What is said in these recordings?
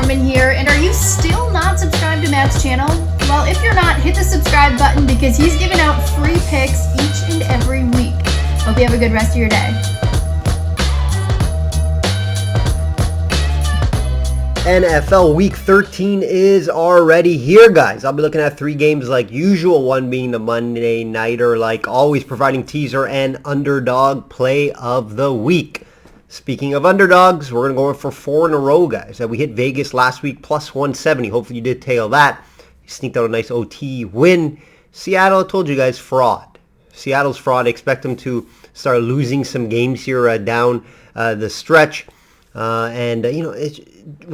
Norman here, and are you still not subscribed to Matt's channel? Well, if you're not, hit the subscribe button because he's giving out free picks each and every week. Hope you have a good rest of your day. NFL Week 13 is already here, guys. I'll be looking at 3 games like usual, one being the Monday Nighter, like always providing teaser and underdog play of the week. Speaking of underdogs, we're going to go in for 4 in a row, guys. We hit Vegas last week, plus 170. Hopefully you did tail that. You sneaked out a nice OT win. Seattle, I told you guys, fraud. Seattle's fraud. I expect them to start losing some games here down the stretch. When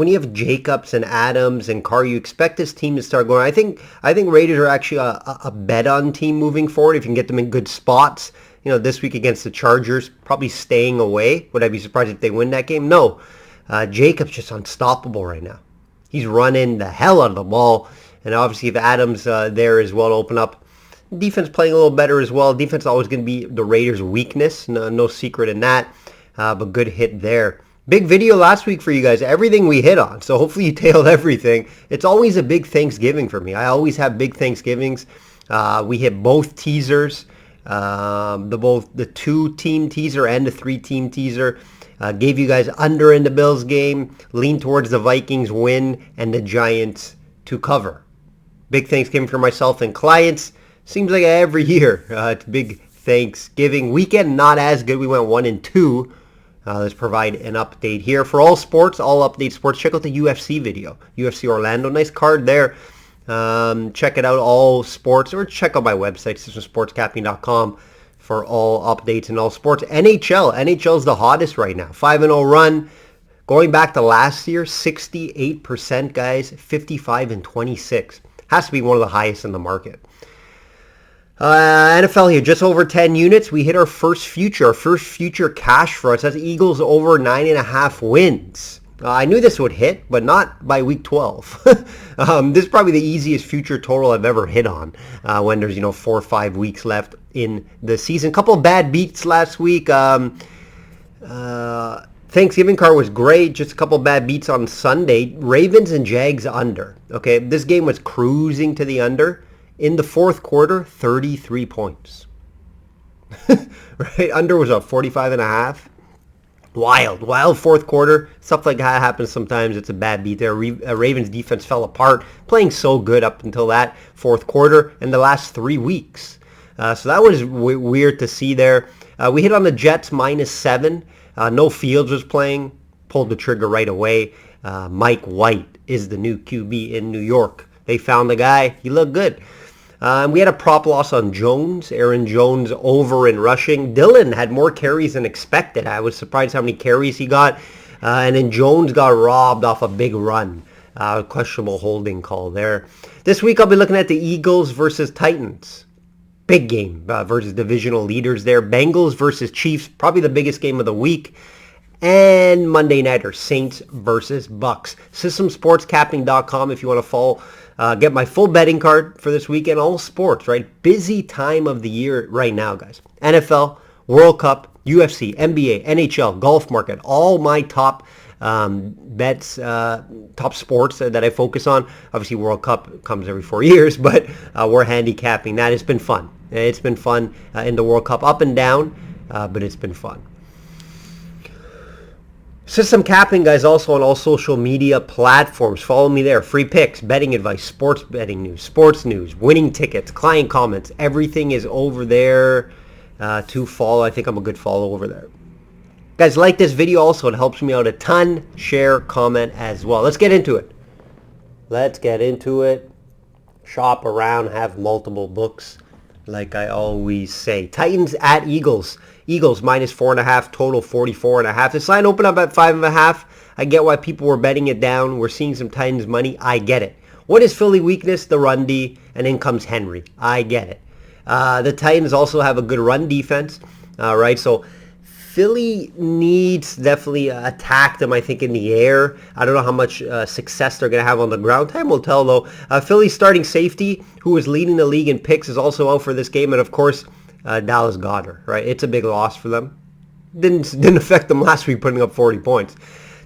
you have Jacobs and Adams and Carr, you expect this team to start going. I think Raiders are actually a bet-on team moving forward if you can get them in good spots. This week against the Chargers, probably staying away. Would I be surprised if they win that game? No. Jacobs just unstoppable right now. He's running the hell out of the ball. And obviously if Adams there as well to open up. Defense playing a little better as well. Defense is always going to be the Raiders' weakness. No secret in that. But good hit there. Big video last week for you guys. Everything we hit on. So hopefully you tailed everything. It's always a big Thanksgiving for me. I always have big Thanksgivings. We hit both teasers. Both the 2-team teaser and the 3-team teaser. Gave you guys under in the Bills game. Lean towards the Vikings win and the Giants to cover. Big Thanksgiving for myself and clients. Seems like every year. It's big Thanksgiving weekend. Not as good. We went 1-2. Let's provide an update here. For all sports, all update sports, check out the UFC video. UFC Orlando. Nice card there. Check it out, all sports, or check out my website, systemsportscapping.com, for all updates and all sports. NHL is the hottest right now. 5-0 run. Going back to last year, 68%, guys. 55-26. Has to be one of the highest in the market. NFL here, just over 10 units. We hit our first future cash for us. That's Eagles over 9.5 wins. I knew this would hit, but not by week 12. This is probably the easiest future total I've ever hit on when there's 4 or 5 weeks left in the season. Couple of bad beats last week. Thanksgiving card was great. Just a couple of bad beats on Sunday. Ravens and Jags under. Okay, this game was cruising to the under. In the fourth quarter, 33 points. Right, under was up 45.5. Wild fourth quarter. Stuff like that happens sometimes. It's a bad beat there. Ravens defense fell apart, playing so good up until that fourth quarter and the last 3 weeks. So that was weird to see there. We hit on the Jets -7. No Fields was playing. Pulled the trigger right away. Mike White is the new QB in New York. They found the guy. He looked good. We had a prop loss on Jones. Aaron Jones over in rushing. Dillon had more carries than expected. I was surprised how many carries he got. And then Jones got robbed off a big run. Questionable holding call there. This week I'll be looking at the Eagles versus Titans. Big game versus divisional leaders there. Bengals versus Chiefs. Probably the biggest game of the week. And Monday Nighter, Saints versus Bucs. Systemsportscapping.com if you want to follow. Get my full betting card for this weekend. All sports, right? Busy time of the year right now, guys. NFL, World Cup, UFC, NBA, NHL, golf market. All my top bets, top sports that I focus on. Obviously, World Cup comes every 4 years, but we're handicapping that. It's been fun. It's been fun in the World Cup. Up and down, but it's been fun. System Capping, guys, also on all social media platforms. Follow me there. Free picks, betting advice, sports betting news, sports news, winning tickets, client comments. Everything is over there to follow. I think I'm a good follow over there. Guys, like this video also. It helps me out a ton. Share, comment as well. Let's get into it. Shop around, have multiple books, like I always say. Titans at Eagles. Eagles -4.5, total 44.5. This line opened up at 5.5. I get why people were betting it down. We're seeing some Titans money. I get it. What is Philly weakness? The run D, and in comes Henry. I get it. The Titans also have a good run defense, right? So Philly needs definitely attack them, I think, in the air. I don't know how much success they're going to have on the ground. Time will tell, though. Philly's starting safety, who is leading the league in picks, is also out for this game. And, of course, Dallas Goedert, right? It's a big loss for them. Didn't affect them last week putting up 40 points.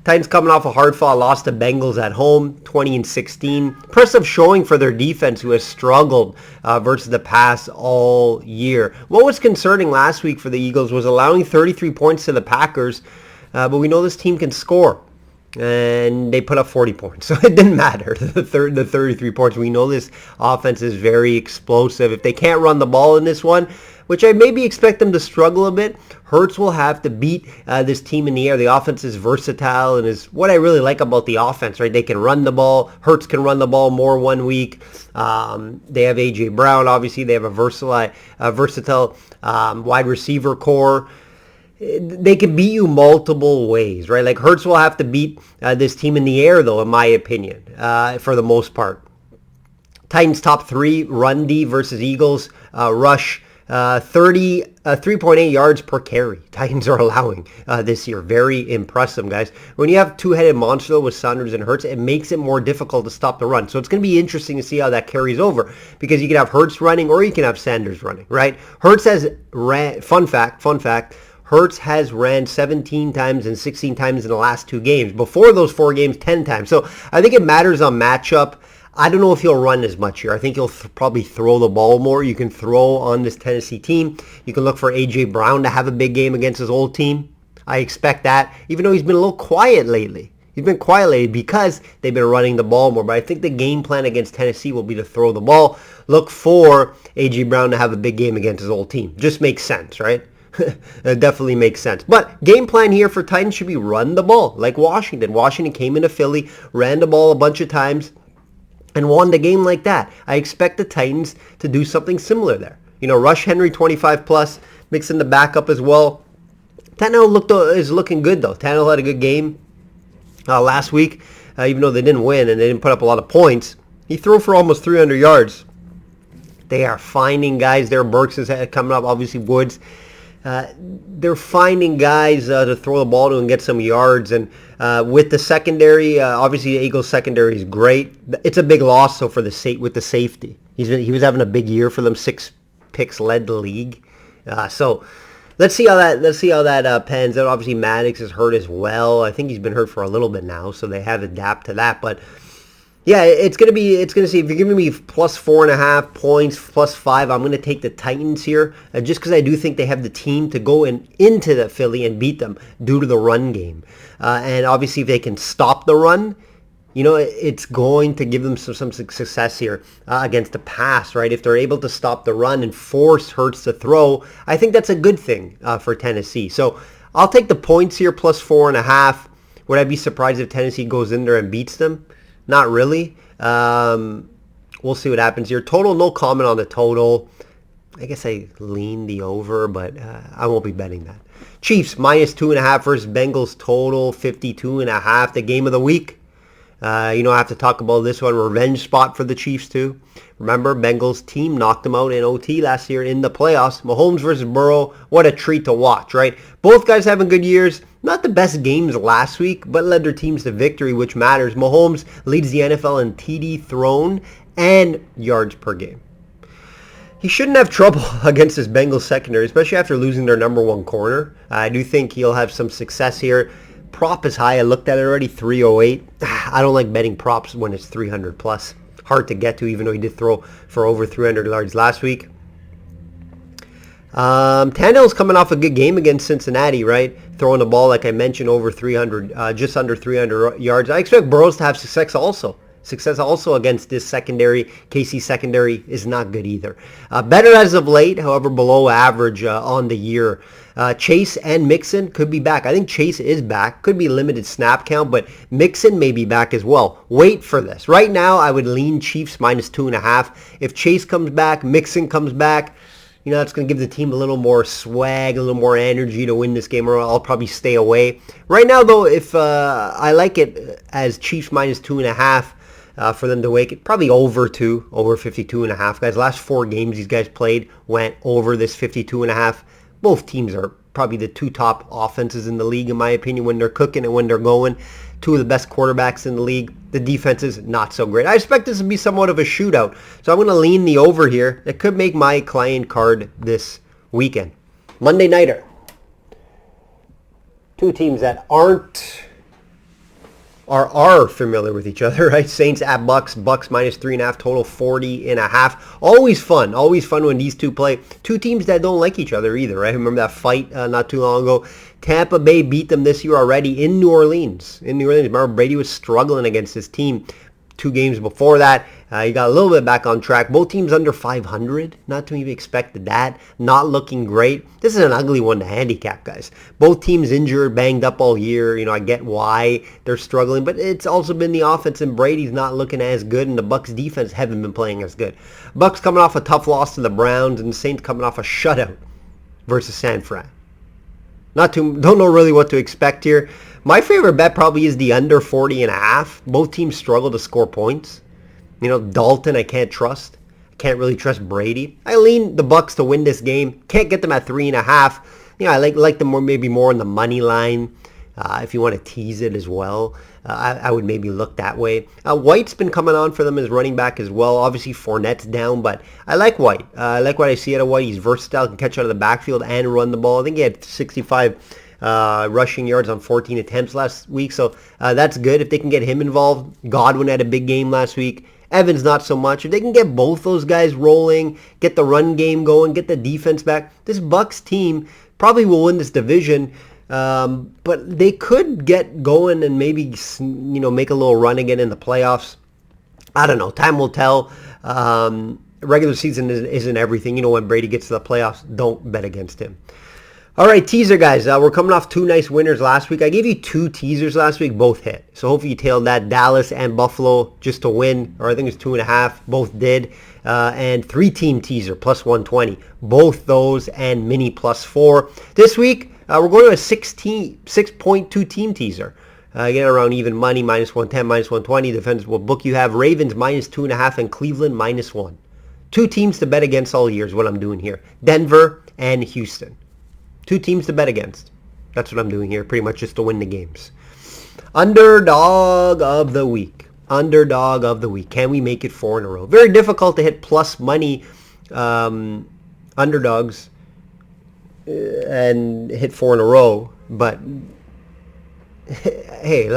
Titans coming off a hard-fought loss to Bengals at home, 20-16. Impressive showing for their defense, who has struggled versus the pass all year. What was concerning last week for the Eagles was allowing 33 points to the Packers, but we know this team can score. And they put up 40 points, so it didn't matter. The 33 points. We know this offense is very explosive. If they can't run the ball in this one, which I maybe expect them to struggle a bit, Hurts will have to beat this team in the air. The offense is versatile and is what I really like about the offense, right? They can run the ball. Hurts can run the ball more one week. They have A.J. Brown, obviously. They have a versatile wide receiver core. They can beat you multiple ways, right? Like Hurts will have to beat this team in the air, though, in my opinion, for the most part. Titans top 3 run D versus Eagles rush 3.8 yards per carry. Titans are allowing this year. Very impressive, guys. When you have two-headed monster with Sanders and Hurts, it makes it more difficult to stop the run. So it's going to be interesting to see how that carries over, because you can have Hurts running or you can have Sanders running, right? Hurts has ran, fun fact, Hurts has ran 17 times and 16 times in the last 2 games. Before those 4 games, 10 times. So I think it matters on matchup. I don't know if he'll run as much here. I think he'll probably throw the ball more. You can throw on this Tennessee team. You can look for A.J. Brown to have a big game against his old team. I expect that, even though he's been a little quiet lately. He's been quiet lately because they've been running the ball more. But I think the game plan against Tennessee will be to throw the ball. Look for A.J. Brown to have a big game against his old team. Just makes sense, right? It definitely makes sense. But game plan here for Titans should be run the ball like Washington. Washington came into Philly, ran the ball a bunch of times, and won the game like that. I expect the Titans to do something similar there. You know, rush Henry 25 plus, mix in the backup as well. Tannehill is looking good, though. Tannehill had a good game last week, even though they didn't win and they didn't put up a lot of points. He threw for almost 300 yards. They are finding guys there. Burks is coming up, obviously Woods. They're finding guys to throw the ball to and get some yards. And with the secondary, obviously the Eagles secondary is great. It's a big loss, so for with the safety, he was having a big year for them. 6 picks, led the league. So let's see how that pans out. Obviously Maddox is hurt as well. I think he's been hurt for a little bit now, so they have to adapt to that. But yeah, it's gonna see, if you're giving me plus 4.5 points, plus 5, I'm gonna take the Titans here, just because I do think they have the team to go into the Philly and beat them due to the run game. And obviously, if they can stop the run, you know, it's going to give them some success here against the pass, right? If they're able to stop the run and force Hurts to throw, I think that's a good thing for Tennessee. So I'll take the points here, plus 4.5. Would I be surprised if Tennessee goes in there and beats them? Not really. We'll see what happens here. Total, no comment on the total. I guess I lean the over, but I won't be betting that. Chiefs, minus 2.5 versus Bengals, total 52.5. The game of the week. I have to talk about this one. Revenge spot for the Chiefs, too. Remember, Bengals team knocked them out in OT last year in the playoffs. Mahomes versus Burrow. What a treat to watch, right? Both guys having good years. Not the best games last week, but led their teams to victory, which matters. Mahomes leads the NFL in TD thrown and yards per game. He shouldn't have trouble against this Bengals secondary, especially after losing their number 1 corner. I do think he'll have some success here. Prop is high. I looked at it already, 308. I don't like betting props when it's 300 plus. Hard to get to, even though he did throw for over 300 yards last week. Tannehill's coming off a good game against Cincinnati, right? Throwing the ball, like I mentioned, over 300, just under 300 yards. I expect Burrows to have success also. Against this secondary. KC secondary is not good either. Better as of late, however, below average on the year. Chase and Mixon could be back. I think Chase is back. Could be limited snap count, but Mixon may be back as well. Wait for this. Right now, I would lean Chiefs minus 2.5. If Chase comes back, Mixon comes back, that's going to give the team a little more swag, a little more energy to win this game, or I'll probably stay away. Right now, though, if I like it as Chiefs minus 2.5 for them to wake it, probably over 52.5. Guys, last 4 games these guys played went over this 52.5. Both teams are probably the 2 top offenses in the league, in my opinion, when they're cooking and when they're going. 2 of the best quarterbacks in the league. The defense is not so great. I expect this to be somewhat of a shootout. So I'm going to lean the over here. It could make my client card this weekend. Monday Nighter. 2 teams that aren't are familiar with each other, right? Saints at Bucs. Bucs minus 3.5, total 40.5. Always fun when these two play. Two teams that don't like each other either, right? Remember that fight not too long ago? Tampa Bay beat them this year already in New Orleans. Remember, Brady was struggling against his team 2 games before that. He got a little bit back on track. Both teams under 500. Not to even expected that. Not looking great. This is an ugly one to handicap, guys. Both teams injured, banged up all year. I get why they're struggling, but it's also been the offense, and Brady's not looking as good, and the Bucs defense haven't been playing as good. Bucs coming off a tough loss to the Browns, and the Saints coming off a shutout versus San Fran. Don't know really what to expect here. My favorite bet probably is the under 40.5. Both teams struggle to score points. Dalton I can't trust. I can't really trust Brady. I lean the Bucs to win this game. Can't get them at 3.5. I like them maybe more on the money line. If you want to tease it as well, I would maybe look that way. White's been coming on for them as running back as well. Obviously, Fournette's down, but I like White. I like what I see out of White. He's versatile, can catch out of the backfield and run the ball. I think he had 65 rushing yards on 14 attempts last week, so that's good. If they can get him involved. Godwin had a big game last week. Evans not so much. If they can get both those guys rolling, get the run game going, get the defense back, this Bucs team probably will win this division. But they could get going and maybe make a little run again in the playoffs. I don't know. Time will tell. Regular season isn't everything. When Brady gets to the playoffs, don't bet against him. All right, teaser guys. We're coming off 2 nice winners last week. I gave you 2 teasers last week, both hit. So hopefully you tailed that. Dallas and Buffalo just to win, or I think it's 2.5. Both did. And 3-team teaser plus 120. Both those and mini plus 4. This week we're going to a 6.2 team teaser. Get around even money, minus 110, minus 120. Depends what book you have. Ravens minus 2.5 and Cleveland minus 1. 2 teams to bet against all year is what I'm doing here. Denver and Houston. 2 teams to bet against. That's what I'm doing here, pretty much just to win the games. Underdog of the week. Underdog of the week. Can we make it 4 in a row? Very difficult to hit plus money underdogs and hit 4 in a row. But hey,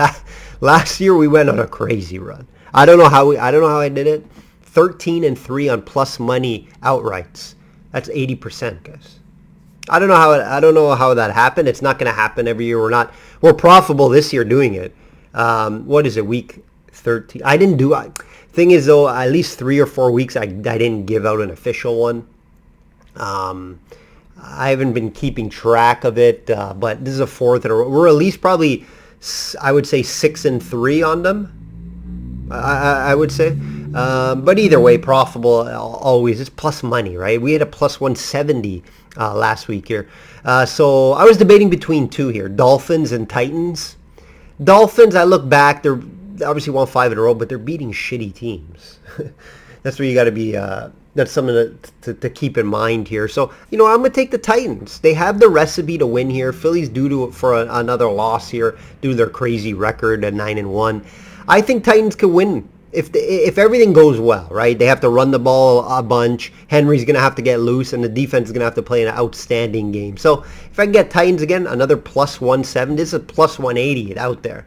last year we went on a crazy run. I don't know how I did it. 13-3 on plus money outrights. That's 80%, guys. I don't know how that happened. It's not going to happen every year. We're profitable this year doing it. What is it? Week 13. I didn't do. Thing is though, at least 3 or 4 weeks I didn't give out an official one. I haven't been keeping track of it, but this is a 4th in a row. We're at least probably, I would say 6-3 on them. I would say. But either way, profitable always. It's plus money, right? We had a plus 170 last week here. So I was debating between 2 here, Dolphins and Titans. Dolphins, I look back, they're obviously won 5 in a row, but they're beating shitty teams. That's where you got to be, that's something to keep in mind here. So, I'm going to take the Titans. They have the recipe to win here. Philly's due for another loss here due to their crazy record at 9-1. I think Titans can win. If everything goes well, right? They have to run the ball a bunch. Henry's going to have to get loose, and the defense is going to have to play an outstanding game. So if I can get Titans again, another plus 170, this is plus 180 out there.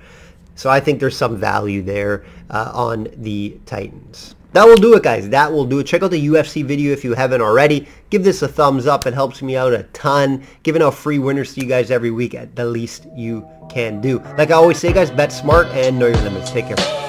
So I think there's some value there on the Titans. That will do it, guys. That will do it. Check out the UFC video if you haven't already. Give this a thumbs up. It helps me out a ton. Giving out free winners to you guys every week at the least you can do. Like I always say, guys, bet smart and know your limits. Take care.